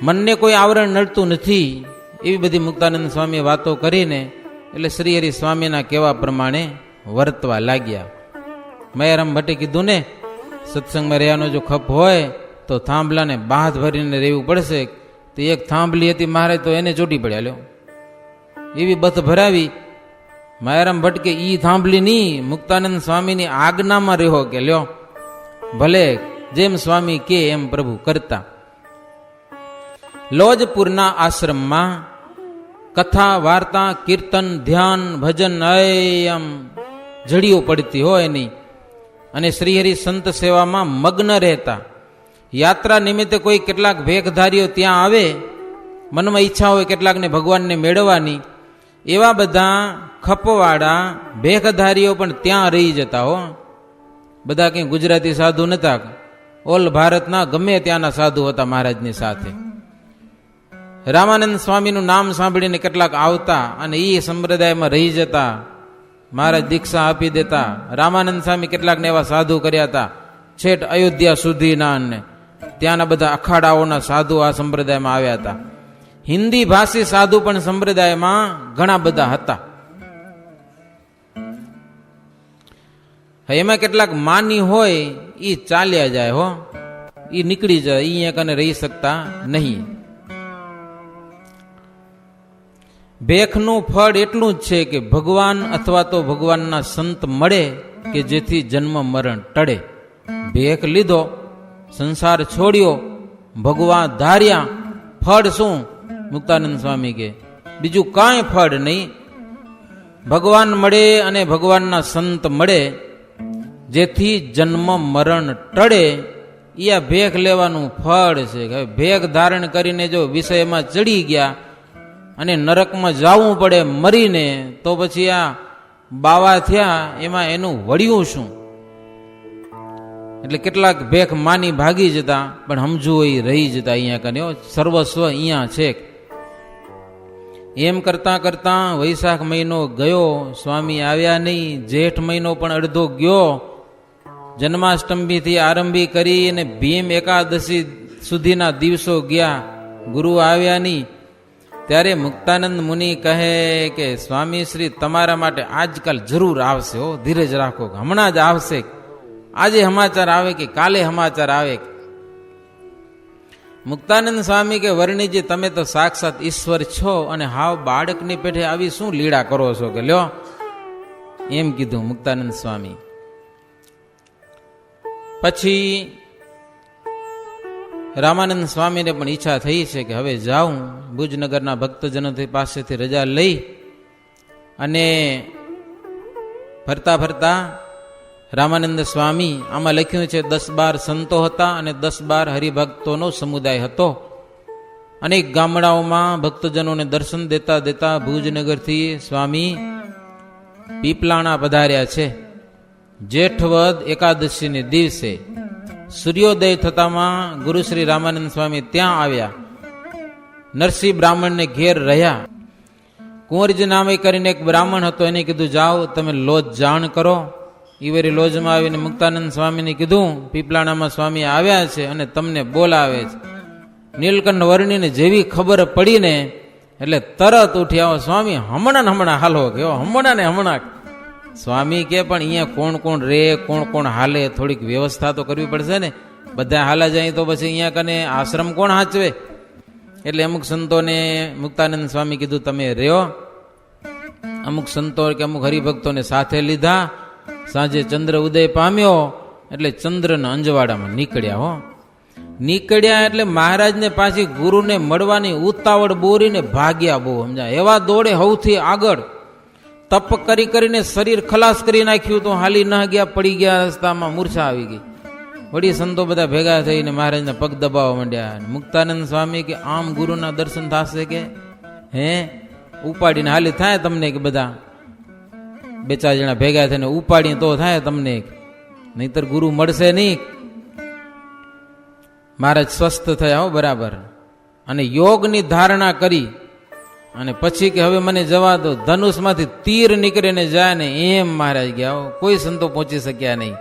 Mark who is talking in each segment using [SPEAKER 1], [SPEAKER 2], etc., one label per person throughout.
[SPEAKER 1] મનને કોઈ આવરણ નડતું નથી, એવી બધી મુક્તાનંદ સ્વામીએ વાતો કરીને એટલે શ્રી હરિ સ્વામીના કહેવા પ્રમાણે વર્તવા લાગ્યા. મયારામ ભટ્ટે કીધું ને, સત્સંગમાં રહેવાનો જો ખપ હોય તો થાંભલાને બાંધ ભરીને રહેવું પડશે. તો એક થાંભલી હતી મહારાજ, તો એને ચોટી પડ્યા. લ્યો, એવી બથ ભરાવી. મયારામ ભટ્ટ કે ઈ થાંભલી નહીં, મુક્તાનંદ સ્વામીની આજ્ઞામાં રહ્યો કે લ્યો, ભલે જેમ સ્વામી કે એમ પ્રભુ કરતા. લોજપુરના આશ્રમમાં કથા, વાર્તા, કીર્તન, ધ્યાન, ભજન એમ જડીઓ પડતી હોય એની, અને શ્રીહરિ સંત સેવામાં મગ્ન રહેતા. યાત્રા નિમિત્તે કોઈ કેટલાક ભેખધારીઓ ત્યાં આવે, મનમાં ઈચ્છા હોય કેટલાકને ભગવાનને મેળવવાની, એવા બધા ખપવાળા ભેખધારીઓ પણ ત્યાં રહી જતા હો. બધા કંઈ ગુજરાતી સાધુ નતા, ઓલ ભારતના ગમે ત્યાંના સાધુ હતા મહારાજની સાથે. રામાનંદ સ્વામીનું નામ સાંભળીને કેટલાક આવતા અને એ સંપ્રદાયમાં રહી જતા, મહારાજ દીક્ષા આપી દેતા. રામાનંદ સ્વામી કેટલાકને એવા સાધુ કર્યા હતા, છેટ અયોધ્યા સુધીના, અને ત્યાંના બધા અખાડાઓના સાધુ આ સંપ્રદાયમાં આવ્યા હતા. હિન્દી ભાષી સાધુ પણ સંપ્રદાયમાં ઘણા બધા હતા. એમાં કેટલાક માની હોય એ ચાલ્યા જાય હો, એ નીકળી જાય, અહીંયા કને રહી શકતા નહીં. ભેખનું ફળ એટલું જ છે કે ભગવાન અથવા તો ભગવાનના સંત મળે કે જેથી જન્મ મરણ ટળે. ભેખ લીધો, સંસાર છોડ્યો, ભગવાન ધાર્યા, ફળ શું? મુક્તાનંદ સ્વામી કે બીજું કાંઈ ફળ નહીં. ભગવાન મળે અને ભગવાનના સંત મળે જેથી જન્મ મરણ ટળે, એ આ ભેખ લેવાનું ફળ છે. ભેખ ધારણ કરીને જો વિષયમાં ચડી ગયા અને નરકમાં જવું પડે મરીને, તો પછી આ બાવા થયા, એમાં એનું વળ્યું શું? એટલે કેટલાક ભેખ માની ભાગી જતા, પણ સમજુ એ રહી જતા. અહીંયા કને સર્વસ્વ અહીંયા છે. એમ કરતા કરતા વૈશાખ મહિનો ગયો, સ્વામી આવ્યા નહીં. જેઠ મહિનો પણ અડધો ગયો. જન્માષ્ટમીથી આરંભી કરી અને ભીમ એકાદશી સુધીના દિવસો ગયા, ગુરુ આવ્યા નહીં. ત્યારે મુક્તાનંદ મુનિ કહે કે સ્વામી શ્રી તમારા માટે આજકાલ જરૂર આવશે હો, ધીરજ રાખો, હમણાં જ આવશે. આજે સમાચાર આવે કે કાલે સમાચાર આવે. મુક્તાનંદ સ્વામી કે વર્ણિજી તમે તો સાક્ષાત ઈશ્વર છો અને હાવ બાળકની પેઠે આવી શું લીળા કરો છો કે લ્યો, એમ કીધું મુક્તાનંદ સ્વામી. પછી રામાનંદ સ્વામીને પણ ઈચ્છા થઈ છે કે હવે જાઉં, ભુજનગરના ભક્તજનો પાસેથી રજા લઈ અને ફરતા ફરતા રામાનંદ સ્વામી, આમાં લખ્યું છે 10-12 સંતો હતા અને 10-12 હરિભક્તોનો સમુદાય હતો. અનેક ગામડાઓમાં ભક્તજનોને દર્શન દેતા દેતા ભુજનગરથી સ્વામી પીપલાણા પધાર્યા છે. જેઠવદ એકાદશીને દિવસે સૂર્યોદય થતામાં ગુરુ શ્રી રામાનંદ સ્વામી ત્યાં આવ્યા. નરસિંહ બ્રાહ્મણને ઘેર રહ્યા. કુંવરજી નામે કરીને એક બ્રાહ્મણ હતો, એને કીધું જાઓ તમે લોજ જાણ કરો. ઈવરી લોજમાં આવીને મુક્તાનંદ સ્વામીને કીધું પીપલાણામાં સ્વામી આવ્યા છે અને તમને બોલાવે છે. નીલકંઠ વર્ણીને જેવી ખબર પડીને એટલે તરત ઉઠી આવો સ્વામી, હમણાં હાલો કે હમણાં ને હમણાં. સ્વામી કે પણ અહીંયા કોણ કોણ રે, કોણ કોણ હાલે, થોડીક વ્યવસ્થા તો કરવી પડશે ને. બધા હાલા જાય તો પછી અહીંયા કને આશ્રમ કોણ હાચવે? એટલે અમુક સંતોને મુક્તાનંદ સ્વામી કીધું તમે રહ્યો. અમુક સંતો કે અમુક હરિભક્તોને સાથે લીધા. સાંજે ચંદ્ર ઉદય પામ્યો એટલે ચંદ્રના અંજવાડામાં નીકળ્યા હો. નીકળ્યા એટલે મહારાજને પાછી ગુરુને મળવાની ઉતાવળ બોરીને ભાગ્યા બહુ, સમજા એવા દોડે સૌથી આગળ. તપ કરી કરીને શરીર ખલાસ કરી નાખ્યું તો હાલી ન ગયા, પડી ગયા રસ્તામાં, મૂર્છા આવી ગઈ. વળી સંતો બધા ભેગા થઈને મહારાજના પગ દબાવવા માંડ્યા. મુક્તાનંદ સ્વામી કે આમ ગુરુના દર્શન થશે કે હે? ઉપાડીને હાલી થાય તમને કે બધા 2-4 જણા ભેગા થઈને ઉપાડીને તો થાય તમને, નહીતર ગુરુ મળશે નહીં. મહારાજ સ્વસ્થ થયા હો બરાબર, અને યોગની ધારણા કરી અને પછી કે હવે મને જવા દો. ધનુષમાંથી તીર નીકળીને જાય ને એમ મહારાજ ગયા. કોઈ સંતો પહોંચી શક્યા નહીં.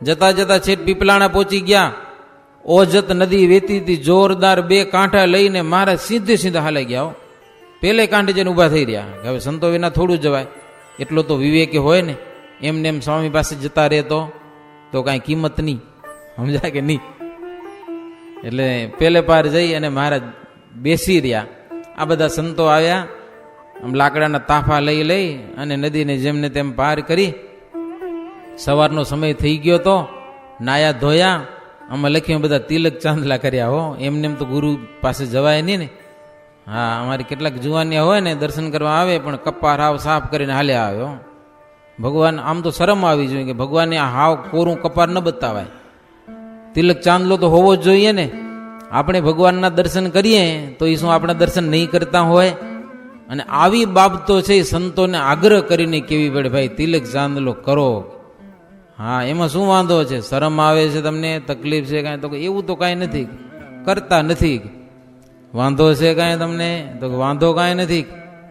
[SPEAKER 1] જતા જતા છેટ પીપલાણા પહોંચી ગયા. ઓજત નદી વેતી હતી જોરદાર, 2 કાંઠા લઈને મહારાજ સીધે સીધા હાલાઈ ગયા. પેલે કાંઠે જઈને ઊભા થઈ રહ્યા કે હવે સંતો વિના થોડું જવાય, એટલો તો વિવેકે હોય ને. એમને એમ સ્વામી પાસે જતા રહે તો કાંઈ કિંમત નહીં, સમજાય કે નહીં. એટલે પેલે પાર જઈ અને મહારાજ બેસી રહ્યા. આ બધા સંતો આવ્યા, આમ લાકડાના તાફા લઈ અને નદીને જેમને તેમ પાર કરી. સવારનો સમય થઈ ગયો તો નાયા ધોયા. આમાં લખ્યું બધા તિલક ચાંદલા કર્યા હો. એમને એમ તો ગુરુ પાસે જવાય નહીં ને. હા, અમારી કેટલાક જુવાનિયા હોય ને દર્શન કરવા આવે પણ કપાર હાવ સાફ કરીને હાલ્યા આવ્યો. ભગવાન આમ તો શરમ આવી જોઈએ કે ભગવાનને આ હાવ કોરું કપાર ન બતાવાય. તિલક ચાંદલો તો હોવો જ જોઈએ ને. આપણે ભગવાનના દર્શન કરીએ તો એ શું આપણા દર્શન નહીં કરતા હોય? અને આવી બાબતો છે એ સંતોને આગ્રહ કરીને કેવી પડે, ભાઈ તિલક ચાંદલો કરો. હા, એમાં શું વાંધો છે? શરમ આવે છે તમને, તકલીફ છે કાંઈ? તો એવું તો કાંઈ નથી, કરતા નથી. વાંધો છે કાંઈ તમને? તો વાંધો કાંઈ નથી,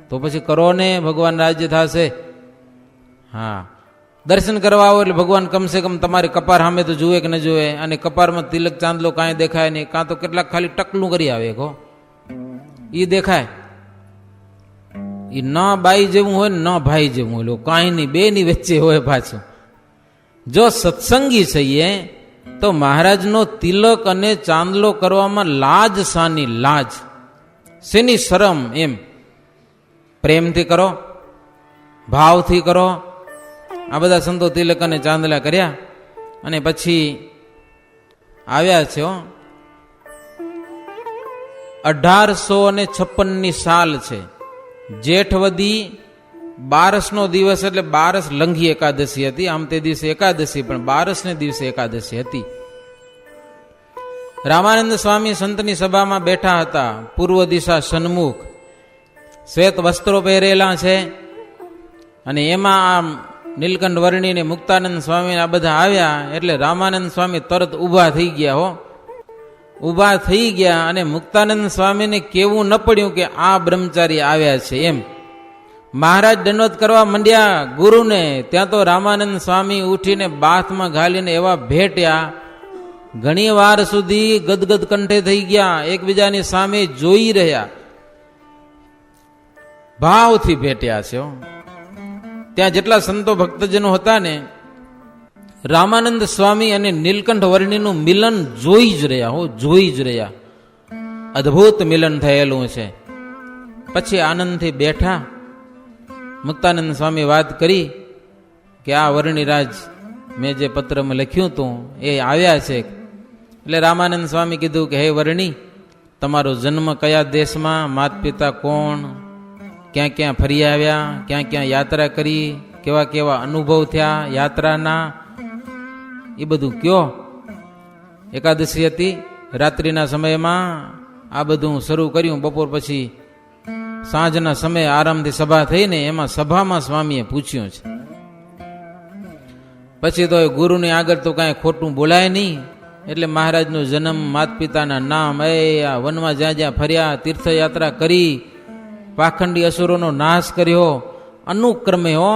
[SPEAKER 1] તો પછી કરો ને, ભગવાન રાજ્ય થશે. હા, દર્શન કરવા આવો એટલે ભગવાન કમસે કમ તમારે કપાર સામે તો જુએ કે ન જુએ. અને કપારમાં તિલક ચાંદલો કાંઈ દેખાય નહીં, કાં તો કેટલાક ખાલી ટકલું કરી આવે કહો એ દેખાય. એ ન બાઈ જેવું હોય ને ન ભાઈ જેવું હોય, કાંઈ નહીં, બેની વચ્ચે હોય પાછું. જો સત્સંગી છીએ તો મહારાજનો તિલક અને ચાંદલો કરવામાં લાજ શાની લાજ, શેની શરમ? એમ પ્રેમથી કરો, ભાવથી કરો. આ બધા સંતો તિલક અને ચાંદલા કર્યા અને પછી આવ્યા છે. 1856 સાલ છે, જેઠવદી 12નો દિવસ, એટલે 12 લંઘી એકાદશી હતી. આમ તે દિવસે એકાદશી, પણ 12ને દિવસે એકાદશી હતી. રામાનંદ સ્વામી સંતની સભામાં બેઠા હતા, પૂર્વ દિશા સન્મુખ. શ્વેત વસ્ત્રો પહેરેલા છે અને એમાં આમ નીલકંઠ વર્ણી ને મુક્તાનંદ સ્વામી આ બધા આવ્યા. એટલે રામાનંદ સ્વામી તરત ઊભા થઈ ગયા હો, ઊભા થઈ ગયા. અને મુક્તાનંદ સ્વામીને કેવું ન પડ્યું કે આ બ્રહ્મચારી આવ્યા છે એમ. મહારાજ દંડવત કરવા માંડ્યા ગુરુને. ત્યાં તો રામાનંદ સ્વામી ઉઠીને બાથમાં ઘાલીને એવા ભેટ્યા, ઘણી વાર સુધી ગદગદ કંઠે થઈ ગયા, એકબીજાની સામે જોઈ રહ્યા, ભાવથી ભેટ્યા છે. ત્યાં જેટલા સંતો ભક્તજનો હતા ને, રામાનંદ સ્વામી અને નીલકંઠ વર્ણીનું મિલન જોઈ જ રહ્યા હો, જોઈ જ રહ્યા. અદ્ભુત મિલન થયેલું છે. પછી આનંદથી બેઠા. મુક્તાનંદ સ્વામી વાત કરી કે આ વર્ણિરાજ મેં જે પત્રમાં લખ્યું હતું એ આવ્યા છે. એટલે રામાનંદ સ્વામી કીધું કે હે વર્ણી, તમારો જન્મ કયા દેશમાં, માત પિતા કોણ, ક્યાં ક્યાં ફરી આવ્યા, ક્યાં ક્યાં યાત્રા કરી, કેવા કેવા અનુભવ થયા યાત્રાના, એ બધું કયો. એકાદશી હતી, રાત્રિના સમયમાં આ બધું શરૂ કર્યું. બપોર પછી સાંજના સમયે આરામથી સભા થઈને એમાં સભામાં સ્વામીએ પૂછ્યું છે. પછી તો ગુરુની આગળ તો કાંઈ ખોટું બોલાય નહીં. એટલે મહારાજનો જન્મ, માત પિતાના નામ, આ વનમાં જ્યાં જ્યાં ફર્યા, તીર્થયાત્રા કરી, પાખંડી અસુરોનો નાશ કર્યો, અનુક્રમે હો.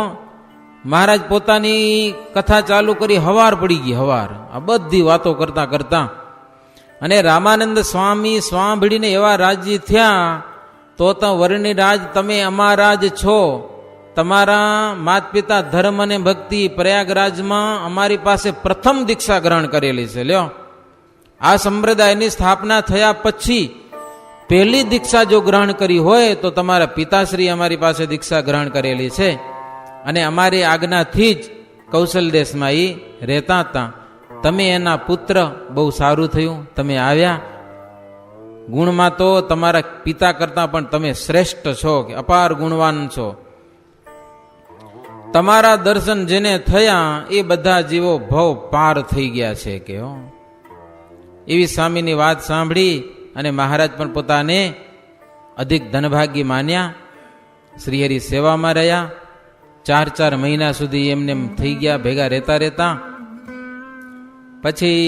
[SPEAKER 1] મહારાજ પોતાની કથા ચાલુ કરી, હવાર પડી ગઈ, હવાર. આ બધી વાતો કરતા કરતા અને રામાનંદ સ્વામી સાંભળીને એવા રાજી થયા, તો વર્ણિરાજ તમે અમારા જ છો. તમારા માત પિતા ધર્મ અને ભક્તિ પ્રયાગરાજમાં અમારી પાસે પ્રથમ દીક્ષા ગ્રહણ કરેલી છે. લ્યો, આ સંપ્રદાયની સ્થાપના થયા પછી પહેલી દીક્ષા જો ગ્રહણ કરી હોય તો તમારા પિતાશ્રી અમારી પાસે દીક્ષા ગ્રહણ કરેલી છે. અને અમારી આજ્ઞાથી જ કૌશલ દેશમાં એ રહેતા હતા. તમે એના પુત્ર, બહુ સારું થયું તમે આવ્યા. ગુણમાં તો તમારા પિતા કરતા પણ તમે શ્રેષ્ઠ છો, કે અપાર ગુણવાન છો. તમારા દર્શન જેને થયા એ બધા જીવો ભવ પાર થઈ ગયા છે કે હો. એવી સ્વામીની વાત સાંભળી અને મહારાજ પણ પોતાને અધિક ધનભાગી માન્યા. શ્રીહરિ સેવામાં રહ્યા. 4 મહિના સુધી એમને થઈ ગયા ભેગા રહેતા રહેતા. પછી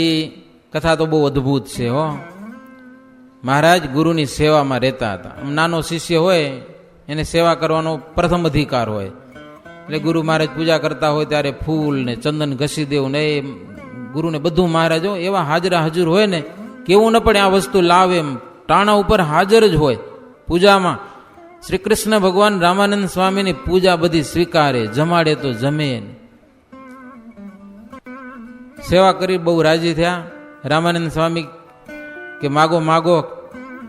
[SPEAKER 1] કથા તો બહુ અદ્ભુત છે હો. મહારાજ ગુરુની સેવામાં રહેતા હતા. નાનો શિષ્ય હોય એને સેવા કરવાનો પ્રથમ અધિકાર હોય. એટલે ગુરુ મહારાજ પૂજા કરતા હોય ત્યારે ફૂલ ને ચંદન ઘસી દેવું ને, એ ગુરુને બધું મહારાજ એવા હાજરા હજુર હોય ને કેવું ન પડે આ વસ્તુ લાવે, એમ ટાણા ઉપર હાજર જ હોય પૂજામાં. શ્રી કૃષ્ણ ભગવાન રામાનંદ સ્વામીની પૂજા બધી સ્વીકારે, જમાડે તો જમે. સેવા કરી બહુ રાજી થયા. રામાનંદ સ્વામી કે માગો માગો,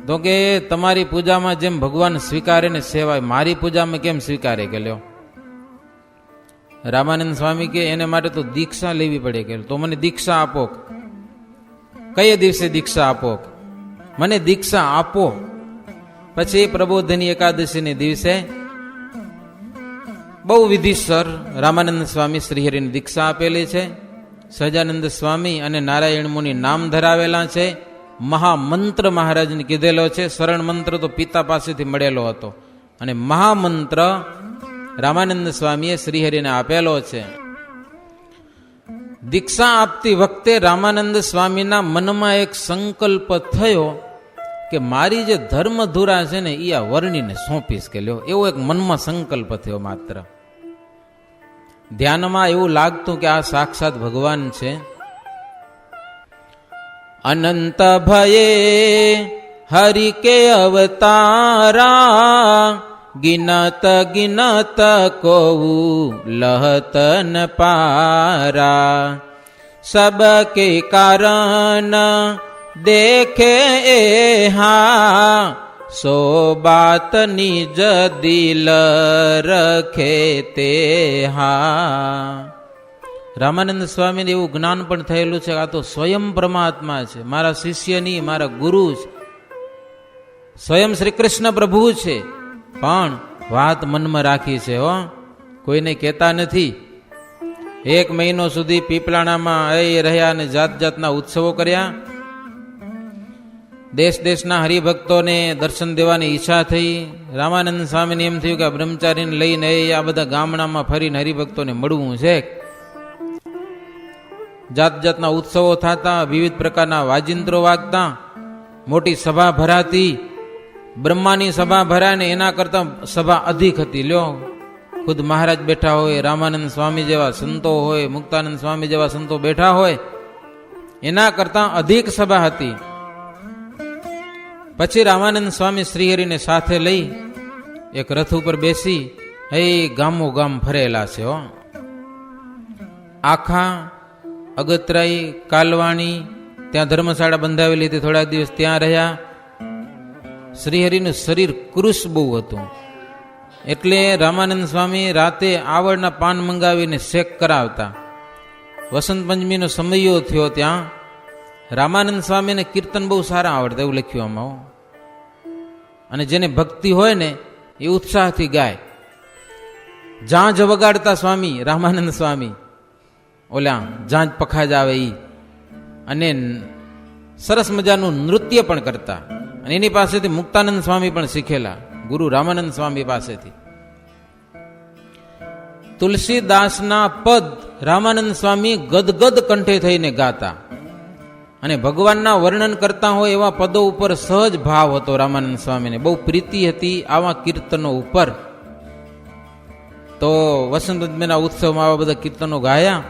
[SPEAKER 1] તો કે તમારી પૂજામાં જેમ ભગવાન સ્વીકારે ને સેવાય, મારી પૂજામાં કેમ સ્વીકારે કે લ્યો. રામાનંદ સ્વામી કે એને માટે તો દીક્ષા લેવી પડે કે, તો મને દીક્ષા આપો. કઈ દિવસે દીક્ષા આપો? મને દીક્ષા આપો. પછી પ્રબોધની એકાદશીને દિવસે બહુ વિધિસર રામાનંદ સ્વામી શ્રીહરિની દીક્ષા આપેલી છે. સહજાનંદ સ્વામી અને નારાયણ મુનિ નામ ધરાવેલા છે. મહામંત્ર મહારાજને કીધેલો છે. શરણ મંત્ર તો પિતા પાસેથી મળેલો હતો, અને મહામંત્ર રામાનંદ સ્વામીએ શ્રીહરિને આપેલો છે. દીક્ષા આપતી વખતે રામાનંદ સ્વામીના મનમાં એક સંકલ્પ થયો કે મારી જે ધર્મધુરા છે ને એ આ વર્ણીને સોંપીશ કે લ્યો, એવો એક મનમાં સંકલ્પ થયો. માત્ર ધ્યાનમાં એવું લાગતું કે આ સાક્ષાત ભગવાન છે. અનંત ભયે હરિ કે અવતારા, ગિનત ગિનત કોઉ લહત ન પારા. સબ કે કારણ દેખે એહા, સો બાત નિજ દિલ રખે તે હા. રામાનંદ સ્વામીને એવું જ્ઞાન પણ થયેલું છે, આ તો સ્વયં પરમાત્મા છે, મારા શિષ્ય નહીં, મારા ગુરુ છે, સ્વયં શ્રી કૃષ્ણ પ્રભુ છે. પણ વાત મનમાં રાખી છે હો, કોઈને કહેતા નથી. 1 મહિનો સુધી પીપલાણામાં રહ્યા અને જાત જાતના ઉત્સવો કર્યા. દેશ દેશના હરિભક્તોને દર્શન દેવાની ઈચ્છા થઈ. રામાનંદ સ્વામીને એમ થયું કે આ બ્રહ્મચારીને લઈને આ બધા ગામડામાં ફરીને હરિભક્તોને મળવું છે. જાત જાતના ઉત્સવો થતા, વિવિધ પ્રકારના વાજિંત્રો વાગતા, મોટી સભા ભરાતી. બ્રહ્માની સભા ભરાય ને એના કરતા સભા અધિક હતી. લ્યો, ખુદ મહારાજ બેઠા હોય, રામાનંદ સ્વામી જેવા સંતો હોય, મુક્તાનંદ સ્વામી જેવા સંતો બેઠા હોય, એના કરતા અધિક સભા હતી. પછી રામાનંદ સ્વામી શ્રીહરિને સાથે લઈ એક રથ ઉપર બેસી ગામો ગામ ફરેલા છે હો. આખા અગતરાઈ, કાલવાણી ત્યાં ધર્મશાળા બંધાવેલી હતી. થોડાક દિવસ ત્યાં રહ્યા. શ્રીહરિનું શરીર કૃશ બહુ હતું, એટલે રામાનંદ સ્વામી રાતે આવડના પાન મંગાવીને શેક કરાવતા. વસંત પંચમીનો સમયો થયો ત્યાં. રામાનંદ સ્વામીને કીર્તન બહુ સારા આવડતા એવું લખ્યું આમાં. અને જેને ભક્તિ હોય ને એ ઉત્સાહથી ગાય. જાંજ વગાડતા સ્વામી રામાનંદ સ્વામી, ઓલા જાંજ પખાજ આવે ઈ, અને સરસ મજાનું નૃત્ય પણ કરતા. અને એની પાસેથી મુક્તાનંદ સ્વામી પણ શીખેલા, ગુરુ રામાનંદ સ્વામી પાસેથી. તુલસીદાસના પદ રામાનંદ સ્વામી ગદગદ કંઠે થઈને ગાતા, અને ભગવાનના વર્ણન કરતા હોય એવા પદો ઉપર સહજ ભાવ હતો. રામાનંદ સ્વામીને બહુ પ્રીતિ હતી આવા કીર્તનો ઉપર. તો વસંત પંચમીના ઉત્સવમાં આવા બધા કીર્તનો ગાયા.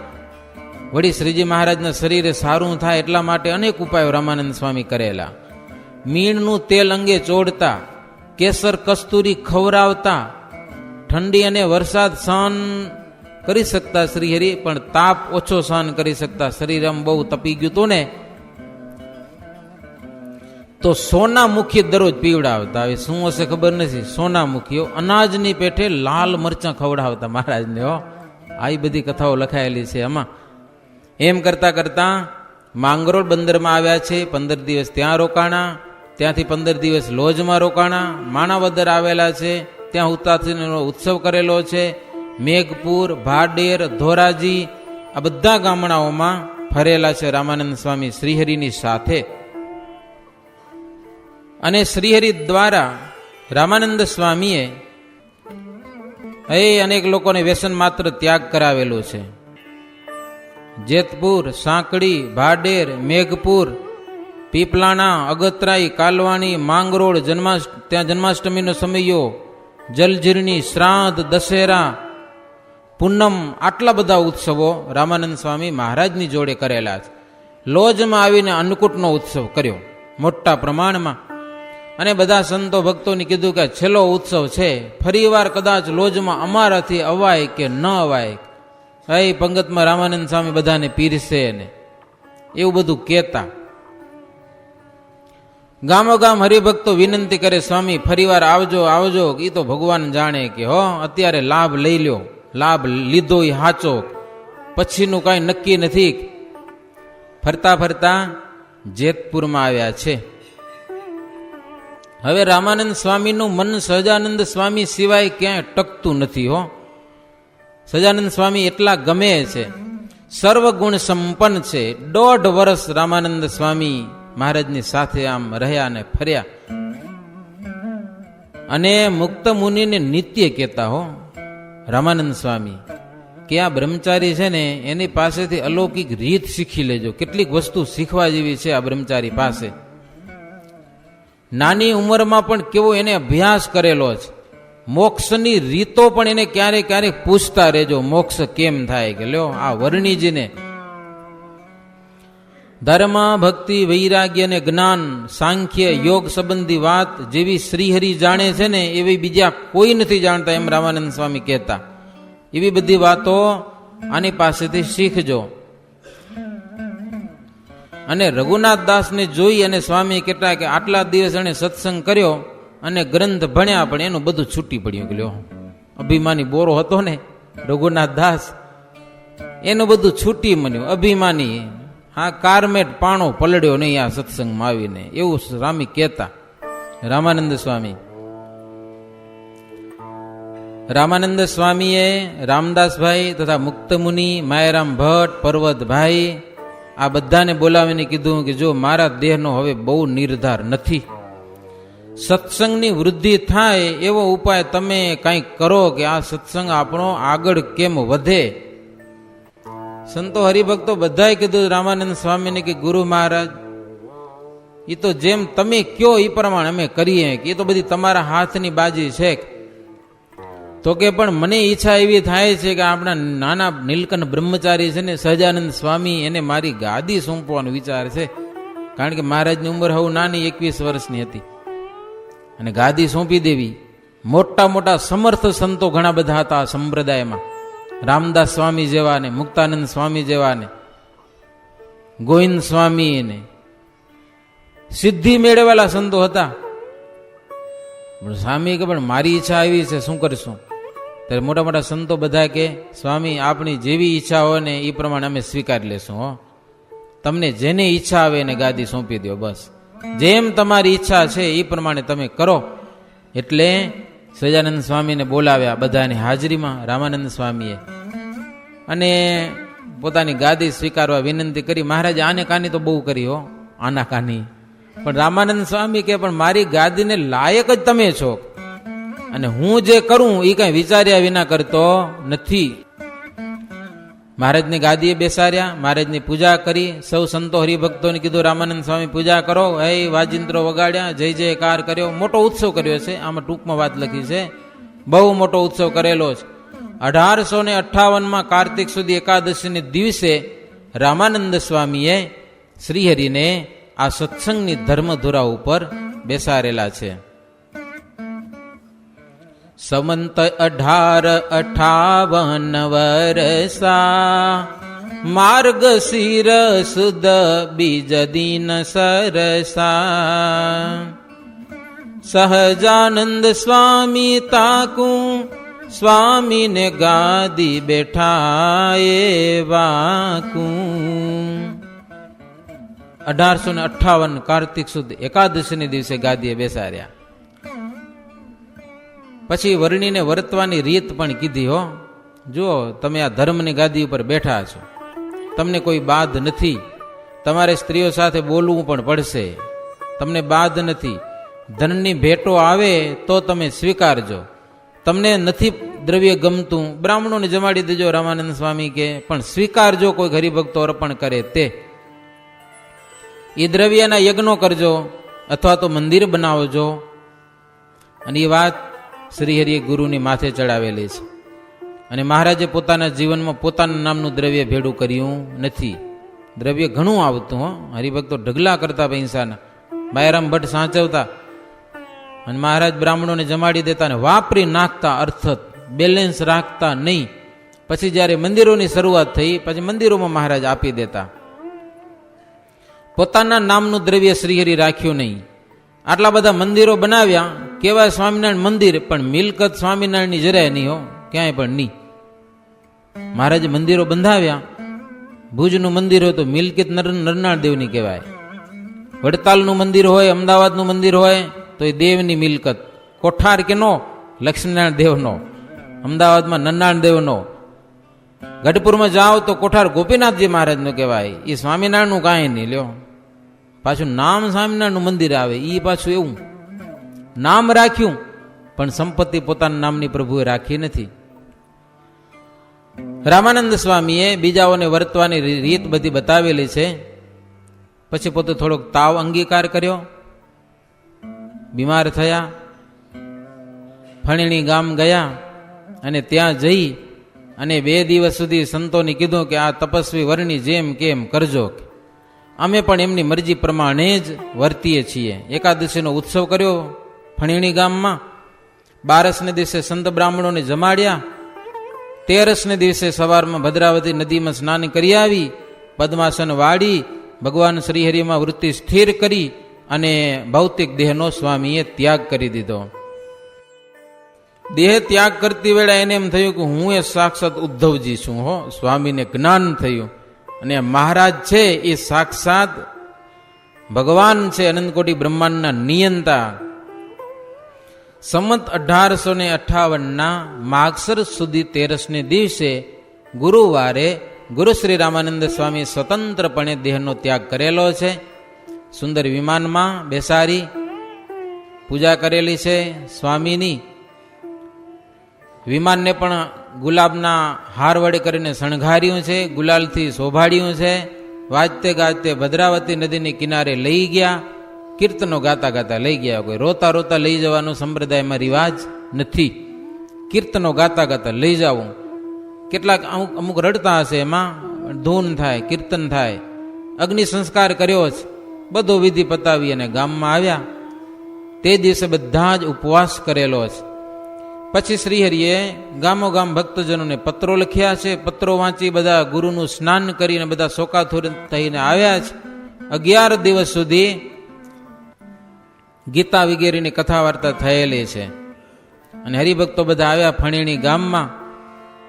[SPEAKER 1] વળી શ્રીજી મહારાજના શરીરે સારું થાય એટલા માટે અનેક ઉપાયો રામાનંદ સ્વામી કરેલા. મીણનું તેલ અંગે ચોડતા, કેસર કસ્તુરી ખવરાવતા. ઠંડી અને વરસાદ સહન કરી શકતા શ્રીહરિ, પણ તાપ ઓછો સહન કરી શકતા. શરીર આમ બહુ તપી ગયું હતું ને, તો સોનામુખી દરરોજ પીવડાવતા. હવે શું હશે ખબર નથી. સોનામુખીઓ અનાજની પેઠે લાલ મરચાં ખવડાવતા મહારાજને હો. આવી બધી કથાઓ લખાયેલી છે એમાં. એમ કરતા કરતા માંગરોળ બંદરમાં આવ્યા છે. 15 દિવસ ત્યાં રોકાણા. ત્યાંથી 15 દિવસ લોજમાં રોકાણા. માણાવદર આવેલા છે, ત્યાં ઉતાસીનો ઉત્સવ કરેલો છે. મેઘપુર, ભાડેર, ધોરાજી, આ બધા ગામડાઓમાં ફરેલા છે રામાનંદ સ્વામી શ્રીહરિની સાથે. અને શ્રીહરિ દ્વારા રામાનંદ સ્વામીએ અનેક લોકોને વ્યસન માત્ર ત્યાગ કરાવેલું છે. જેતપુર, સાંકડી, ભાડેર, મેઘપુર, પીપલાણા, અગતરાઈ, કાલવાણી, માંગરોળ, ત્યાં જન્માષ્ટમીનો સમયો, જલજીરણી, શ્રાદ્ધ, દશેરા, પૂનમ, આટલા બધા ઉત્સવો રામાનંદ સ્વામી મહારાજની જોડે કરેલા છે. લોજમાં આવીને અન્નકૂટનો ઉત્સવ કર્યો મોટા પ્રમાણમાં. અને બધા સંતો ભક્તોને કીધું કે છેલ્લો ઉત્સવ છે, ફરીવાર કદાચ લોજમાં અમારાથી અવાય કે ન અવાય, એ પંગતમાં રામાનંદ સ્વામી બધાને પીરસે ને એવું બધું કહેતા. ગામો ગામ હરિભક્તો વિનંતી કરે, સ્વામી ફરીવાર આવજો આવજો. એ તો ભગવાન જાણે કે હો અત્યારે લાભ લઈ લ્યો, લાભ લીધો એ હાચો, પછીનું કાંઈ નક્કી નથી. ફરતા ફરતા જેતપુરમાં આવ્યા છે. હવે રામાનંદ સ્વામીનું મન સહજાનંદ સ્વામી સિવાય ક્યાંય ટકતું નથી. હો સહજાનંદ સ્વામી એટલા ગમે છે, સર્વગુણ સંપન્ન છે. 1.5 વર્ષ રામાનંદ સ્વામી મહારાજની સાથે આમ રહ્યા અને ફર્યા. અને મુક્ત મુનિને નિત્ય કહેતા હો રામાનંદ સ્વામી કે આ બ્રહ્મચારી છે ને એની પાસેથી અલૌકિક રીત શીખી લેજો. કેટલીક વસ્તુ શીખવા જેવી છે આ બ્રહ્મચારી પાસે. નાની ઉંમરમાં પણ કેવો એને અભ્યાસ કરેલો છે. મોક્ષની રીતો પણ એને ક્યારેક ક્યારેક પૂછતા રહેજો, મોક્ષ કેમ થાય. કે લ્યો આ વર્ણિજીને ધર્મ, ભક્તિ, વૈરાગ્ય અને જ્ઞાન, સાંખ્ય, યોગ સંબંધી વાત જેવી શ્રીહરિ જાણે છે ને એવી બીજા કોઈ નથી જાણતા, એમ રામાનંદ સ્વામી કહેતા. એવી બધી વાતો આની પાસેથી શીખજો. અને રઘુનાથ દાસને જોઈ અને સ્વામી કહેતા કે આટલા દિવસ એને સત્સંગ કર્યો અને ગ્રંથ ભણ્યા, પણ એનું બધું છૂટી પડ્યું. કે લ્યો અભિમાની બોરો હતો ને રઘુનાથ દાસ, એનું બધું છૂટી મન્યું. અભિમાની, હા કારમેટ પાણો પલડ્યો નહીં આ સત્સંગમાં આવીને, એવું સ્વામી કહેતા રામાનંદ સ્વામી. રામાનંદ સ્વામીએ રામદાસભાઈ તથા મુક્તમુનિ, માયારામ ભટ્ટ, પર્વતભાઈ આ બધાને બોલાવીને કીધું કે જો મારા દેહનો હવે બહુ નિર્ધાર નથી, સત્સંગની વૃદ્ધિ થાય એવો ઉપાય તમે કંઈક કરો કે આ સત્સંગ આપણો આગળ કેમ વધે. સંતો હરિભક્તો બધાએ કીધું રામાનંદ સ્વામીને કે ગુરુ મહારાજ એ તો જેમ તમે કયો એ પ્રમાણે અમે કરીએ, કે એ તો બધી તમારા હાથની બાજી છે. તો કે પણ મને ઈચ્છા એવી થાય છે કે આપણા નાના નીલકંઠ બ્રહ્મચારી છે ને સહજાનંદ સ્વામી, એને મારી ગાદી સોંપવાનો વિચાર છે. કારણ કે મહારાજની ઉંમર હવે નાની 21 વર્ષની હતી અને ગાદી સોંપી દેવી. મોટા મોટા સમર્થ સંતો ઘણા બધા હતા સંપ્રદાયમાં, રામદાસ સ્વામી જેવા ને, મુક્તાનંદ સ્વામી જેવા ને, ગોવિંદ સ્વામી ને, સિદ્ધિ મેળવેલા સંતો હતા. સ્વામી કે પણ મારી ઈચ્છા આવી છે, શું કરશું? ત્યારે મોટા મોટા સંતો બધા કે સ્વામી આપણી જેવી ઈચ્છા હોય ને એ પ્રમાણે અમે સ્વીકારી લેશું. હો તમને જેને ઈચ્છા આવે એને ગાદી સોંપી દો, બસ જેમ તમારી ઈચ્છા છે એ પ્રમાણે તમે કરો. એટલે સહજાનંદ સ્વામીને બોલાવ્યા બધાની હાજરીમાં રામાનંદ સ્વામીએ, અને પોતાની ગાદી સ્વીકારવા વિનંતી કરી. મહારાજ આને કાની તો બહુ કરી હો, આના કાની. પણ રામાનંદ સ્વામી કે પણ મારી ગાદીને લાયક જ તમે છો, અને હું જે કરું એ કઈ વિચાર્યા વિના કરતો નથી. મહારાજની ગાદીએ બેસાડ્યા, મહારાજની પૂજા કરી. સૌ સંતો હરિભક્તોને કીધું રામાનંદ સ્વામી પૂજા કરો. હે વાજિંત્રો વગાડ્યા, જય જયકાર કર્યો. મોટો ઉત્સવ કર્યો છે. આમાં ટૂંકમાં વાત લખી છે, બહુ મોટો ઉત્સવ કરેલો છે. 1858 કાર્તિક સુધી એકાદશીને દિવસે રામાનંદ સ્વામીએ શ્રીહરિને આ સત્સંગની ધર્મધુરા ઉપર બેસાડેલા છે. સમંત 1858 વરસા, માર્ગશીર સુદ બીજ દિન સરસા. સહજાનંદ સ્વામી તાકું, સ્વામીને ગાદી બેઠા એ વાકું. 1858 કાર્તિક સુદ એકાદશીને દિવસે ગાદીએ બેસાડ્યા. પછી વર્ણીને વર્તવાની રીત પણ કીધી. હો જો તમે આ ધર્મની ગાદી ઉપર બેઠા છો, તમને કોઈ બાધ નથી, તમારે સ્ત્રીઓ સાથે બોલવું પણ પડશે, તમને બાધ નથી. ધનની ભેટો આવે તો તમે સ્વીકારજો, તમને નથી દ્રવ્ય ગમતું બ્રાહ્મણોને જમાડી દેજો રામાનંદ સ્વામી કે, પણ સ્વીકારજો કોઈ હરિભક્તો અર્પણ કરે તે. એ દ્રવ્યના યજ્ઞો કરજો અથવા તો મંદિર બનાવજો. અને એ વાત શ્રીહરિએ ગુરુની માથે ચડાવેલી છે. અને મહારાજે પોતાના જીવનમાં પોતાના નામનું દ્રવ્ય ભેડું કર્યું નથી. દ્રવ્ય ઘણું આવતું હો, હરિભક્તો ઢગલા કરતા પૈસાના, બાયરામ ભટ્ટ સાચવતા અને મહારાજ બ્રાહ્મણોને જમાડી દેતા ને વાપરી નાખતા, અર્થત બેલેન્સ રાખતા નહીં. પછી જ્યારે મંદિરોની શરૂઆત થઈ પછી મંદિરોમાં મહારાજ આપી દેતા. પોતાના નામનું દ્રવ્ય શ્રીહરિ રાખ્યું નહીં. આટલા બધા મંદિરો બનાવ્યા, કેવાય સ્વામિનારાયણ મંદિર, પણ મિલકત સ્વામિનારાયણની જરાય નહીં હો, ક્યાંય પણ નહીં. મહારાજે મંદિરો બંધાવ્યા. ભુજનું મંદિર હોય તો મિલકત નરનાળ દેવની કહેવાય. વડતાલનું મંદિર હોય, અમદાવાદનું મંદિર હોય તો એ દેવની મિલકત. કોઠાર કે નો, લક્ષ્મીનારાયણ દેવનો. અમદાવાદમાં નરનાળ દેવનો. ગઢપુરમાં જાઓ તો કોઠાર ગોપીનાથજી મહારાજનું કહેવાય. એ સ્વામિનારાયણનું કાંઈ નહીં લ્યો. પાછું નામ સ્વામિનારાયણનું મંદિર આવે, એ પાછું એવું નામ રાખ્યું, પણ સંપત્તિ પોતાના નામની પ્રભુએ રાખી નથી. રામાનંદ સ્વામીએ બીજાઓને વર્તવાની રીત બધી બતાવેલી છે. પછી પોતે થોડોક તાવ અંગીકાર કર્યો, બીમાર થયા, ફણીણી ગામ ગયા અને ત્યાં જઈ અને 2 દિવસ સુધી સંતોને કીધું કે આ તપસ્વી વર્ણી જેમ કેમ કરજો, અમે પણ એમની મરજી પ્રમાણે જ વર્તીએ છીએ. એકાદશીનો ઉત્સવ કર્યો ફણીણી ગામમાં. 12ને દિવસે સંત બ્રાહ્મણોને જમાડ્યા. 13ને દિવસે સવારમાં ભદ્રાવતી નદીમાં સ્નાન કરી આવી, પદ્માસન વાળી ભગવાન શ્રીહરિમાં વૃત્તિ સ્થિર કરી અને ભૌતિક દેહનો સ્વામીએ ત્યાગ કરી દીધો. દેહ ત્યાગ કરતી વેળા એને એમ થયું કે હું એ સાક્ષાત ઉદ્ધવજી છું હો. સ્વામીને જ્ઞાન થયું અને મહારાજ છે એ સાક્ષાત ભગવાન છે, અનંતકોટી બ્રહ્માંડના નિયંતા. સંમત 1858ના માગસર સુધી 13ને દિવસે ગુરુવારે ગુરુ શ્રી રામાનંદ સ્વામી સ્વતંત્રપણે દેહનો ત્યાગ કરેલો છે. સુંદર વિમાનમાં બેસાડી પૂજા કરેલી છે સ્વામીની. વિમાનને પણ ગુલાબના હાર વડે કરીને શણગાર્યું છે, ગુલાલથી શોભાડ્યું છે. વાજતે ગાજતે ભદ્રાવતી નદીની કિનારે લઈ ગયા, કીર્તનો ગાતા ગાતા લઈ ગયા. કોઈ રોતા રોતા લઈ જવાનો સંપ્રદાયમાં રિવાજ નથી. કીર્તનો ગાતા ગાતા લઈ જવું. કેટલાક અમુક રડતા હશે, એમાં ધૂન થાય, કીર્તન થાય. અગ્નિ સંસ્કાર કર્યો છે, બધો વિધિ પતાવી અને ગામમાં આવ્યા. તે દિવસે બધા જ ઉપવાસ કરેલો છે. પછી શ્રીહરિએ ગામો ગામ ભક્તજનોને પત્રો લખ્યા છે. પત્રો વાંચી બધા ગુરુનું સ્નાન કરીને બધા શોકાતુર થઈને આવ્યા છે. 11 દિવસ સુધી ગીતા વગેરેની કથા વાર્તા થયેલી છે. અને હરિભક્તો બધા આવ્યા ફણીણી ગામમાં.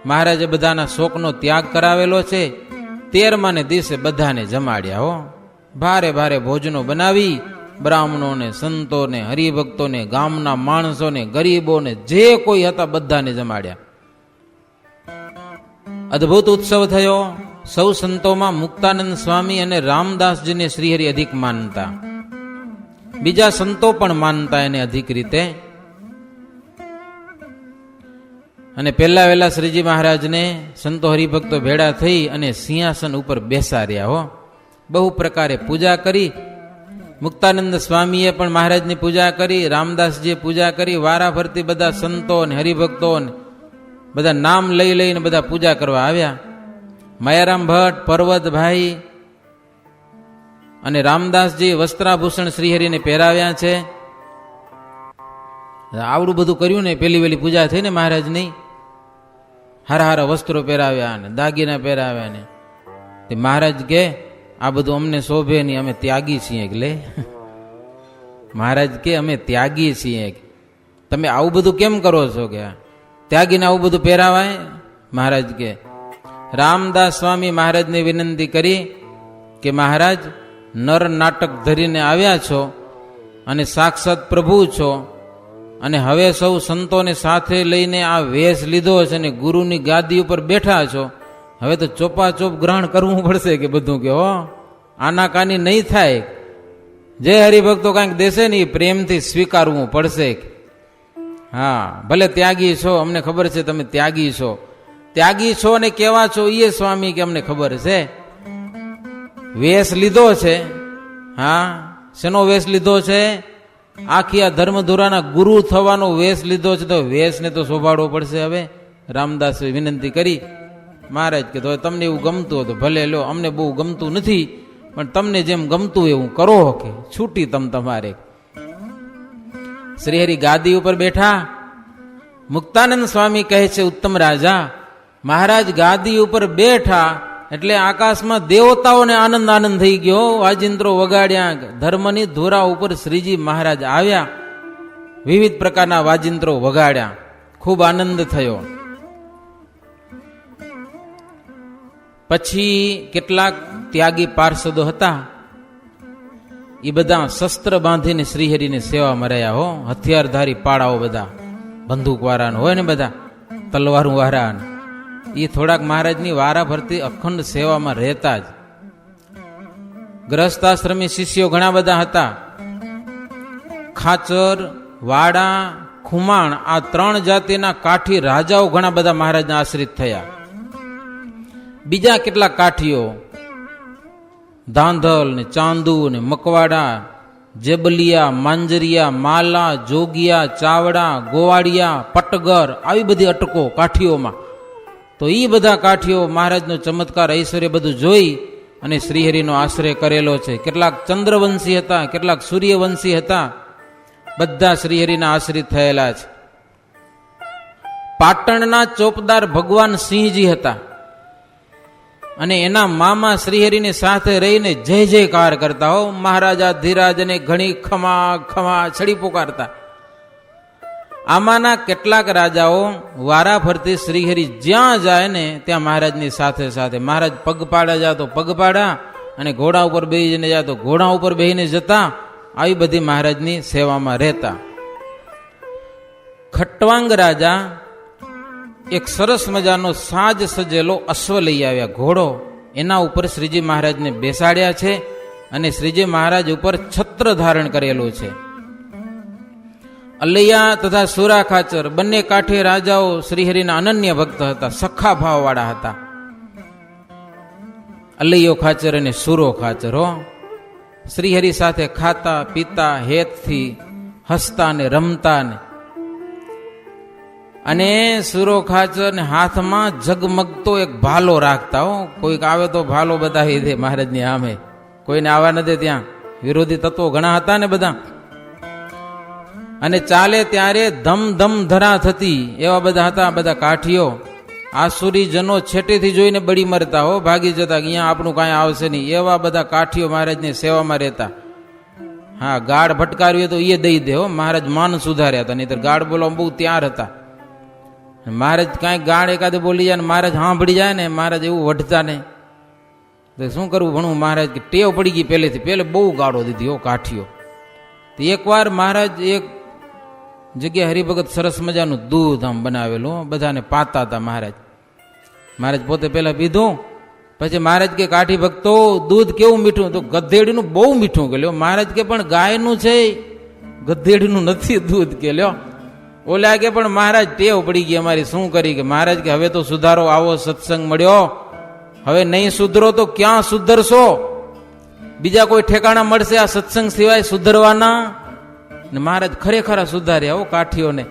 [SPEAKER 1] મહારાજે બધાના શોકનો ત્યાગ કરાવેલો છે. 13માને દિવસે બધાને જમાડ્યા હો. ભારે ભારે ભોજનો બનાવી બ્રાહ્મણોને, સંતોને, હરિભક્તોને, ગામના માણસોને, ગરીબોને, જે કોઈ હતા બધાને જમાડ્યા. અદ્ભુત ઉત્સવ થયો. સૌ સંતોમાં મુક્તાનંદ સ્વામી અને રામદાસજીને શ્રીહરિ અધિક માનતા. બીજા સંતો પણ માનતા એને અધિક રીતે. અને પહેલા વહેલા શ્રીજી મહારાજને સંતો હરિભક્તો ભેળા થઈ અને સિંહાસન ઉપર બેસાડ્યા હો. બહુ પ્રકારે પૂજા કરી. મુક્તાનંદ સ્વામીએ પણ મહારાજની પૂજા કરી, રામદાસજીએ પૂજા કરી. વારા ફરતી બધા સંતો અને હરિભક્તો બધા નામ લઈ લઈને બધા પૂજા કરવા આવ્યા. માયારામ ભટ્ટ, પર્વતભાઈ અને રામદાસજી વસ્ત્રાભૂષણ શ્રીહરિને પહેરાવ્યા છે. આવડું બધું કર્યું ને, પેલી વેલી પૂજા થઈ ને મહારાજની. હારા હારા વસ્ત્રો પહેરાવ્યા ને દાગીના પહેરાવ્યા ને. તે મહારાજ કે આ બધું અમને શોભે નહીં, અમે ત્યાગી છીએ. લે મહારાજ કે અમે ત્યાગી છીએ, તમે આવું બધું કેમ કરો છો? કે ત્યાગીને આવું બધું પહેરાવાય? મહારાજ કે રામદાસ સ્વામી મહારાજને વિનંતી કરી કે મહારાજ, નર નાટક ધરીને આવ્યા છો અને સાક્ષાત પ્રભુ છો, અને હવે સૌ સંતોને સાથે લઈને આ વેશ લીધો છે અને ગુરુની ગાદી ઉપર બેઠા છો. હવે તો ચોપાચોપ ગ્રહણ કરવું પડશે કે બધું. કે હો આનાકાની નહીં થાય. જે હરિભક્તો કાંઈક દેશે ને એ પ્રેમથી સ્વીકારવું પડશે. હા, ભલે ત્યાગી છો, અમને ખબર છે તમે ત્યાગી છો. ત્યાગી છો અને કેવા છો એ સ્વામી કે અમને ખબર છે. વેશ લીધો છે. હા, શેનો વેશ લીધો છે? આખી આ ધર્મધુરાના ગુરુ થવાનો વેશ લીધો છે, તો વેશને તો શોભાડવો પડશે. હવે રામદાસે વિનંતી કરી મહારાજ કે તમને એવું ગમતું હતું ભલે લો, અમને બહુ ગમતું નથી, પણ તમને જેમ ગમતું એવું કરો કે છૂટી તમારે. શ્રીહરિ ગાદી ઉપર બેઠા. મુક્તાનંદ સ્વામી કહે છે, ઉત્તમ રાજા, મહારાજ ગાદી ઉપર બેઠા એટલે આકાશમાં દેવતાઓને આનંદ આનંદ થઈ ગયો. વાજિંત્રો વગાડ્યા, ધર્મની ધોરા ઉપર શ્રીજી મહારાજ આવ્યા, વિવિધ પ્રકારના વાજિંત્રો વગાડ્યા, ખૂબ આનંદ થયો. પછી કેટલાક ત્યાગી પાર્ષદો હતા, એ બધા શસ્ત્ર બાંધીને શ્રીહરિની સેવામાં રહ્યા હો. હથિયારધારી પાડાઓ બધા, બંદૂક વાળા હોય ને બધા, તલવારું વાળા, એ થોડાક મહારાજની વારા ફરતી અખંડ સેવામાં રહેતા જ. ગ્રહસ્થાશ્રમી શિષ્યો ઘણા બધા હતા. ખાચર, વાડા, ખુમાણ, આ 3 જાતિના કાઠી રાજાઓ ઘણા બધા મહારાજના આશ્રિત થયા. બીજા કેટલાક કાઠીઓ, ધાંધલ ને ચાંદુ ને મકવાડા, જેબલિયા, માંજરિયા, માલા, જોગિયા, ચાવડા, ગોવાડિયા, પટગર, આવી બધી અટકો કાઠીઓમાં. તો એ બધા કાઠીઓ મહારાજનો ચમત્કાર ઐશ્વર્ય બધું જોઈ અને શ્રીહરિનો આશ્રય કરેલો છે. કેટલાક ચંદ્રવંશી હતા, કેટલાક સૂર્યવંશી હતા, બધા શ્રીહરિના આશ્રિત થયેલા છે. પાટણના ચોપદાર ભગવાન સિંહજી હતા અને એના મામા શ્રીહરિની સાથે રહીને જય જયકાર કરતા હો. મહારાજા ધીરાજને ઘણી ખમા ખમા છડી પુકારતા. આમાંના કેટલાક રાજાઓ વારા ફરતી શ્રીહરિ જ્યાં જાય ને ત્યાં મહારાજની સાથે સાથે, મહારાજ પગપાળા જા તો પગપાળા, અને ઘોડા ઉપર બેસીને જાય તો ઘોડા ઉપર બેસીને જતા. આવી બધી મહારાજની સેવામાં રહેતા. ખટવાંગ રાજા એક સરસ મજાનો સાજ સજેલો અશ્વ લઈ આવ્યા, ઘોડો. એના ઉપર શ્રીજી મહારાજને બેસાડ્યા છે અને શ્રીજી મહારાજ ઉપર છત્ર ધારણ કરેલું છે. અલૈયા તથા સુરા ખાચર બંને કાંઠે રાજાઓ શ્રીહરિના અનન્ય ભક્ત હતા, સખા ભાવવાળા હતા. અલૈયો ખાચર અને સુરો ખાચર હો. શ્રીહરિ સાથે ખાતા પીતા, હેતથી હસતા ને રમતા ને. અને સુરો ખાચર ને હાથમાં ઝગમગતો એક ભાલો રાખતા હો. કોઈક આવે તો ભાલો બતાવી દે મહારાજની આમે, કોઈને આવવા ન દે. ત્યાં વિરોધી તત્વો ઘણા હતા ને બધા. અને ચાલે ત્યારે ધમ ધમ ધરા થતી, એવા બધા હતા બધા કાઠીઓ. આસુરી જનો છેટેથી જોઈને બળી મરતા હો, ભાગી જતા, અહીંયા આપણું કાંઈ આવશે નહીં. એવા બધા કાઠીઓ મહારાજની સેવામાં રહેતા. હા, ગાળ ભટકારવી તો એ દઈ દે હો. મહારાજ માન સુધાર્યા હતા, નહીતર ગાળ બોલવા બહુ ત્યાર હતા. મહારાજ કાંઈક ગાળ એકાદે બોલી જાય ને મહારાજ સાંભળી જાય ને, મહારાજ એવું વઢતા નહીં. તો શું કરવું ભણવું? મહારાજ ટેવ પડી ગઈ પહેલેથી, પહેલે બહુ ગાળો દીધી હો કાઠીઓ. તો એકવાર મહારાજ એક જગ્યાએ હરિભગત સરસ મજાનું દૂધ આમ બનાવેલું, બધાને પાતા હતા મહારાજ. મહારાજ પોતે પેલા પીધું, પછી મહારાજ કે કાઠી ભક્તો દૂધ કેવું મીઠું? તો ગધેડીનું બહુ મીઠું કે લ્યો. મહારાજ કે પણ ગાયનું છે, ગધેડીનું નથી દૂધ કે લ્યો. ઓલા કે પણ મહારાજ ટેવ પડી ગઈ અમારી, શું કરી? કે મહારાજ કે હવે તો સુધારો, આવો સત્સંગ મળ્યો, હવે નહીં સુધરો તો ક્યાં સુધરશો? બીજા કોઈ ઠેકાણા મળશે આ સત્સંગ સિવાય સુધરવાના? ને મહારાજ ખરેખર સુધાર્યા હો કાઠીઓને.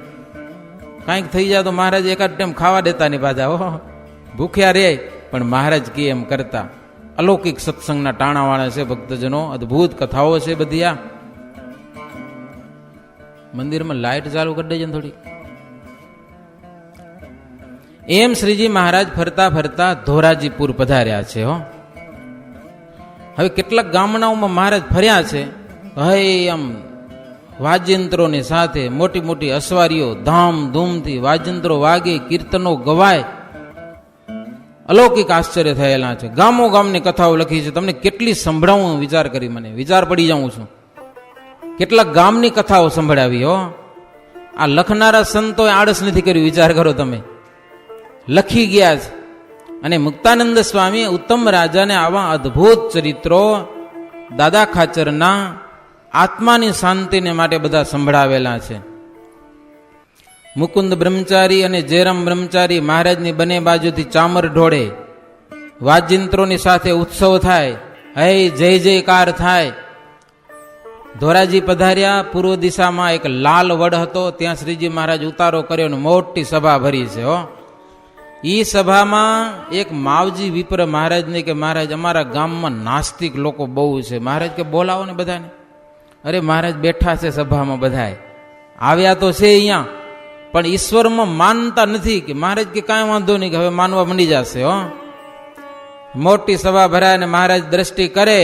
[SPEAKER 1] કાંઈક થઈ જાય તો મહારાજ એકાદ ટાઈમ ખાવા દેતા નહીં પાછા હો, ભૂખ્યા રે પણ મહારાજ કે એમ કરતા. અલૌકિક સત્સંગના ટાણાવાળા છે ભક્તજનો, અદભુત કથાઓ છે બધી. આ મંદિરમાં લાઈટ ચાલુ કરી દેજો ને થોડી. એમ શ્રીજી મહારાજ ફરતા ફરતા ધોરાજીપુર પધાર્યા છે હો. હવે કેટલાક ગામડાઓમાં મહારાજ ફર્યા છે. હવે આમ વાજિંત્રોની સાથે મોટી મોટી અસવારીઓ ધામધૂમથી વાજિંત્રો વાગે, કીર્તનો ગવાય, અલૌકિક આશ્ચર્ય થયેલા છે. ગામો ગામની કથાઓ લખી છે. તમને કેટલી સંભળાવું વિચાર કરી, મને વિચાર પડી જાઉં છું. કેટલાક ગામની કથાઓ સંભળાવી હો. આ લખનારા સંતોએ આળસ નથી કર્યું, વિચાર કરો તમે, લખી ગયા છે. અને મુક્તાનંદ સ્વામી ઉત્તમ રાજાને આવા અદ્ભુત ચરિત્રો દાદા ખાચરના આત્માની શાંતિને માટે બધા સંભળાવેલા છે. મુકુંદ બ્રહ્મચારી અને જયરામ બ્રહ્મચારી મહારાજની બંને બાજુથી ચામર ઢોળે, વાજિંત્રોની સાથે ઉત્સવ થાય, હે જય જયકાર થાય. ધોરાજી પધાર્યા. પૂર્વ દિશામાં એક લાલ વડ હતો, ત્યાં શ્રીજી મહારાજ ઉતારો કર્યો ને મોટી સભા ભરી છે હો. ઈ સભામાં એક માવજી વિપ્ર મહારાજને કે મહારાજ અમારા ગામમાં નાસ્તિક લોકો બહુ છે. મહારાજ કે બોલાવો ને બધાને. અરે મહારાજ બેઠા છે સભામાં, બધાય આવ્યા તો છે અહીંયા, પણ ઈશ્વરમાં માનતા નથી. કે મહારાજ કે કાંઈ વાંધો નહીં, કે હવે માનવા મંડી જશે. હો, મોટી સભા ભરાય અને મહારાજ દ્રષ્ટિ કરે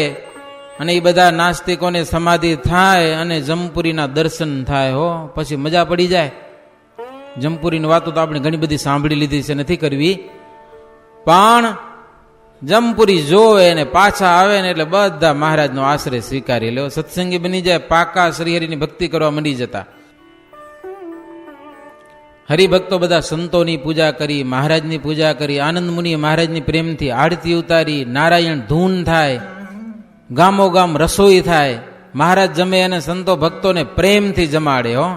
[SPEAKER 1] અને એ બધા નાસ્તિકોને સમાધિ થાય અને જમપુરીના દર્શન થાય. હો, પછી મજા પડી જાય. જમપુરીની વાતો તો આપણે ઘણી બધી સાંભળી લીધી છે, નથી કરવી, પણ જમપુરી જોવે ને પાછા આવે ને એટલે બધા મહારાજનો આશ્રય સ્વીકારી લે, સત્સંગી બની જાય, પાકા શ્રીહરિની ભક્તિ કરવા મંડી જતા. હરિભક્તો બધા સંતોની પૂજા કરી, મહારાજની પૂજા કરી, આનંદ મુનિએ મહારાજની પ્રેમથી આરતી ઉતારી, નારાયણ ધૂન થાય, ગામો ગામ રસોઈ થાય, મહારાજ જમે અને સંતો ભક્તોને પ્રેમથી જમાડે. હો,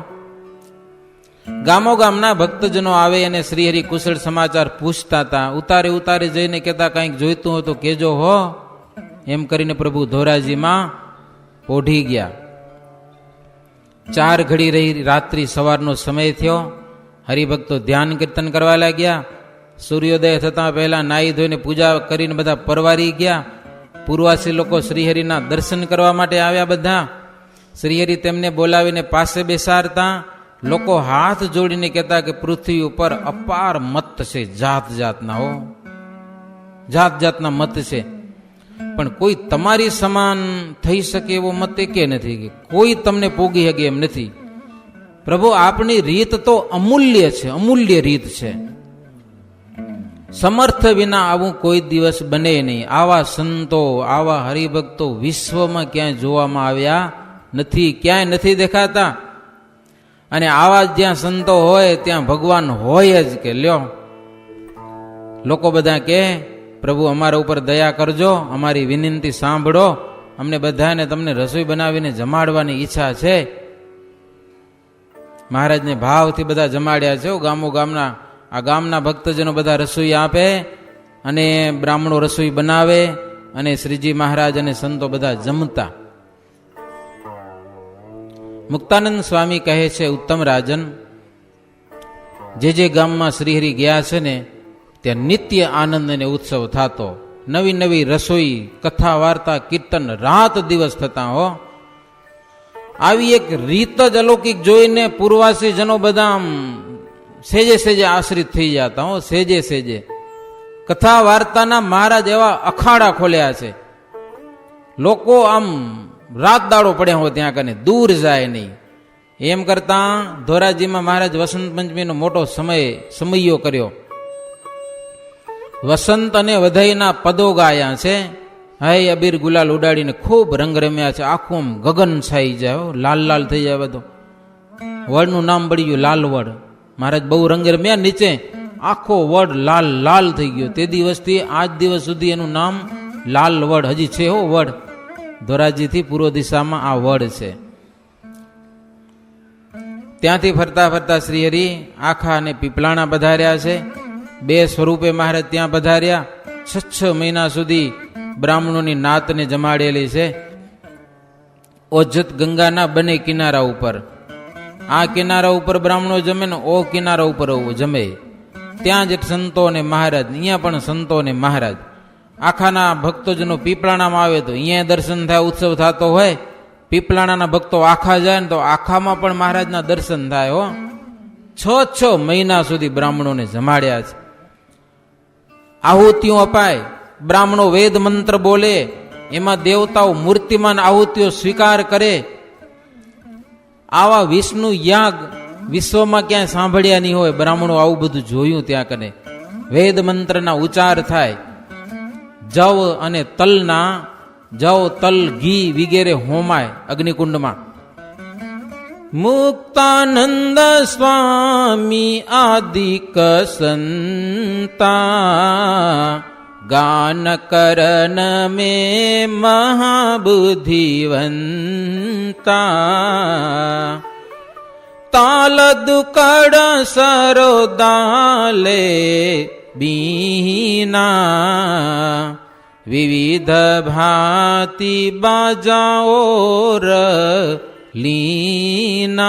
[SPEAKER 1] ગામો ગામના ભક્તજનો આવે અને શ્રીહરિ કુશળ સમાચાર પૂછતા હતા. ઉતારે ઉતારે જઈને કહેતા કંઈક જોઈતું હોય તો કેજો હો, એમ કરીને પ્રભુ ધોરાજીમાં પોઢી ગયા. 4 ઘડી રહી રાત્રિ, સવારનો સમય થયો. હરિભક્તો ધ્યાન કીર્તન કરવા લાગ્યા. સૂર્યોદય થતા પહેલા નાહી ધોઈને પૂજા કરીને બધા પરવારી ગયા. પૂર્વાસી લોકો શ્રીહરિના દર્શન કરવા માટે આવ્યા. બધા શ્રીહરિ તેમને બોલાવીને પાસે બેસાડતા. લોકો હાથ જોડીને કહેતા કે પૃથ્વી ઉપર અપાર મત છે, જાત જાતના. હો, જાત જાતના મત છે, પણ કોઈ તમારી સમાન થઈ શકે એવો મત કે નથી, કે કોઈ તમને પોગી શકે એમ નથી. પ્રભુ આપણી રીત તો અમૂલ્ય છે, અમૂલ્ય રીત છે. સમર્થ વિના આવું કોઈ દિવસ બને નહીં. આવા સંતો, આવા હરિભક્તો વિશ્વમાં ક્યાંય જોવામાં આવ્યા નથી, ક્યાંય નથી દેખાતા. અને આવા જ્યાં સંતો હોય ત્યાં ભગવાન હોય જ. કે લ્યો, લોકો બધા કે પ્રભુ અમારા ઉપર દયા કરજો, અમારી વિનંતી સાંભળો, અમને બધાને તમને રસોઈ બનાવીને જમાડવાની ઈચ્છા છે. મહારાજને ભાવથી બધા જમાડ્યા છે. ગામો ગામના આ ગામના ભક્તજનો બધા રસોઈ આપે અને બ્રાહ્મણો રસોઈ બનાવે અને શ્રીજી મહારાજ અને સંતો બધા જમતા. મુક્તાનંદ સ્વામી કહે છે, ઉત્તમ રાજન, જે ગામમાં શ્રીહરિ ગયા છે ને ત્યાં નિત્ય આનંદ અને ઉત્સવ થતો. નવી નવી રસોઈ, કથા, વાર્તા, કીર્તન રાત દિવસ થતા. હો, આવી એક રીત જ અલૌકિક જોઈને પૂર્વાસી જનો બધા સેજે સેજે આશ્રિત થઈ જતા. હો, સેજે સેજે કથા વાર્તાના મહારાજ એવા અખાડા ખોલ્યા છે. લોકો આમ રાત દાડો પડ્યા હોય ત્યાં કને, દૂર જાય નહીં. એમ કરતા ધોરાજીમાં મહારાજ વસંત પંચમીનો મોટો સમયો કર્યો. વસંત અને વધાઈના પદો ગાયા છે. હાય અબીર ગુલાલ ઉડાડીને ખૂબ રંગ રમ્યા છે. આખું ગગન છાઈ જાય, લાલ લાલ થઈ જાય બધો. વડનું નામ પડી ગયું લાલ વડ. મહારાજ બહુ રંગ રમ્યા, નીચે આખો વડ લાલ લાલ થઈ ગયો. તે દિવસથી આજ દિવસ સુધી એનું નામ લાલ વડ હજી છે. હો, વડ ધોરાજીથી પૂર્વ દિશામાં આ વડ છે. ત્યાંથી ફરતા ફરતા શ્રીહરિ આખા અને પીપલાણા પધાર્યા છે. 2 સ્વરૂપે મહારાજ ત્યાં પધાર્યા. 6 મહિના સુધી બ્રાહ્મણોની નાતને જમાડેલી છે. ઓજત ગંગાના બંને કિનારા ઉપર, આ કિનારા ઉપર બ્રાહ્મણો જમે ને ઓ કિનારા ઉપર જમે. ત્યાં જ સંતો અને મહારાજ, અહીંયા પણ સંતો અને મહારાજ. આખાના ભક્તોજનો પીપળાણામાં આવે તો અહીંયા દર્શન થાય, ઉત્સવ થતો હોય. પીપળાણાના ભક્તો આખા જાય ને તો આખામાં પણ મહારાજના દર્શન થાય. હો, 6 મહિના સુધી બ્રાહ્મણોને જમાડ્યા છે. આહુતિઓ અપાય, બ્રાહ્મણો વેદ મંત્ર બોલે, એમાં દેવતાઓ મૂર્તિમાન આહુતિઓ સ્વીકાર કરે. આવા વિષ્ણુ યાગ વિશ્વમાં ક્યાંય સાંભળ્યા નહીં હોય. બ્રાહ્મણો આવું બધું જોયું ત્યાં કને. વેદ મંત્રના ઉચ્ચાર થાય. જવ અને તલના, જવ, તલ, ઘી વગેરે હોમાય અગ્નિકુંડમાં. મુક્તાનંદ સ્વામી આદિક સંતા ગાન કરન મે મહાબુદ્ધિવંતા તાલ દુકડ સરોદાલે બીના વિવિધ ભાતિ બાજાઓર લીના.